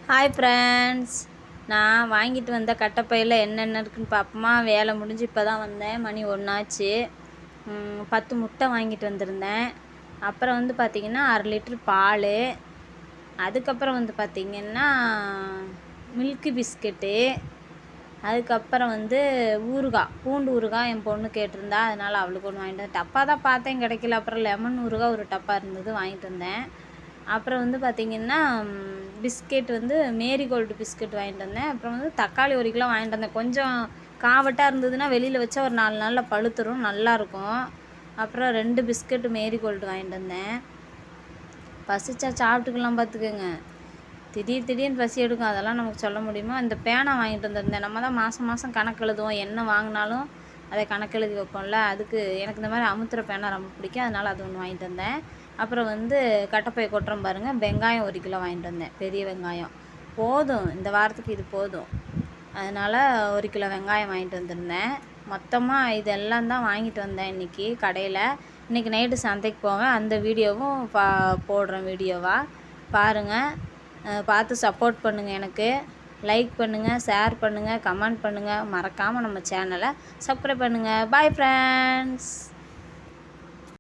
Hi friends. நான் வாங்கிட்டு வந்த கட்டைப்பையில் என்னென்ன இருக்குதுன்னு பார்ப்போமா. வேலை முடிஞ்சு இப்போ தான் வந்தேன். மணி 1 ஆச்சு. 10 முட்டை வாங்கிட்டு வந்திருந்தேன். அப்புறம் வந்து பார்த்திங்கன்னா 1/2 லிட்ரு பால். அதுக்கப்புறம் வந்து பார்த்திங்கன்னா மில்கி பிஸ்கெட்டு. அதுக்கப்புறம் வந்து ஊறுகாய், பூண்டு ஊறுகாய் என் பொண்ணு கேட்டிருந்தா, அதனால் அவளுக்கு ஒன்று வாங்கிட்டு வந்தேன். டப்பா தான் பார்த்தேன் கிடைக்கல. அப்புறம் லெமன் ஊறுகாய் ஒரு டப்பா இருந்தது, வாங்கிட்டு வந்தேன். அப்புறம் வந்து பார்த்திங்கன்னா பிஸ்கெட் வந்து மேரிகோல்டு பிஸ்கெட் வாங்கிட்டு வந்தேன். அப்புறம் வந்து தக்காளி 1 கிலோ வாங்கிட்டு வந்தேன். கொஞ்சம் காவட்டாக இருந்ததுன்னா வெளியில் வச்சா ஒரு 4 நாளில் பழுத்துரும், நல்லாயிருக்கும். அப்புறம் 2 பிஸ்கெட்டு மேரிகோல்டு வாங்கிட்டு வந்தேன். பசிச்சா சாப்பிட்டுக்கலாம் பார்த்துக்கோங்க. திடீர்னு பசி எடுக்கும், அதெல்லாம் நமக்கு சொல்ல முடியுமா. இந்த பேனா வாங்கிட்டு வந்திருந்தேன். நம்ம தான் மாதம் மாதம் கணக்கு எழுதுவோம், என்ன வாங்கினாலும் அதை கணக்கு எழுதி வைப்போம்ல. அதுக்கு எனக்கு இந்த மாதிரி அமுத்துற பேனா ரொம்ப பிடிக்கும், அதனால் அது ஒன்று வாங்கிட்டு வந்தேன். அப்புறம் வந்து கட்டைப்பை கொட்டுறோம் பாருங்கள், வெங்காயம் 1 கிலோ வாங்கிட்டு வந்தேன். பெரிய வெங்காயம் போதும், இந்த வாரத்துக்கு இது போதும். அதனால் 1 கிலோ வெங்காயம் வாங்கிட்டு வந்திருந்தேன். மொத்தமாக இதெல்லாம் தான் வாங்கிட்டு வந்தேன் இன்றைக்கி கடையில். இன்றைக்கி நைட்டு சந்தைக்கு போவேன், அந்த வீடியோவும் போடுறேன் வீடியோவாக பாருங்கள். பார்த்து சப்போர்ட் பண்ணுங்கள். எனக்கு லைக் பண்ணுங்கள், ஷேர் பண்ணுங்கள், கமெண்ட் பண்ணுங்கள். மறக்காமல் நம்ம சேனலை சப்ஸ்கிரைப் பண்ணுங்கள். Bye friends.